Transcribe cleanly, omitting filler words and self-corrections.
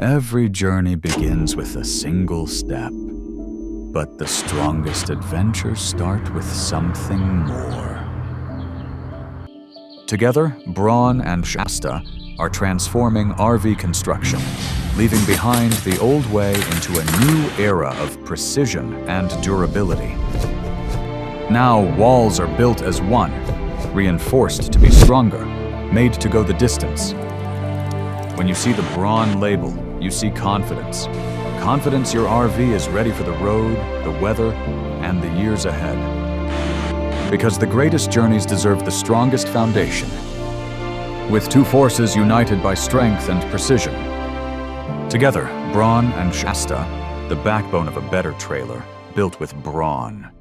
Every journey begins with a single step, but the strongest adventures start with something more. Together, BRAWN and Shasta are transforming RV construction, leaving behind the old way into a new era of precision and durability. Now walls are built as one, reinforced to be stronger, made to go the distance. When you see the BRAWN label, you see confidence. Confidence your RV is ready for the road, the weather, and the years ahead. Because the greatest journeys deserve the strongest foundation, with two forces united by strength and precision. Together, BRAWN and Shasta, the backbone of a better trailer, built with BRAWN.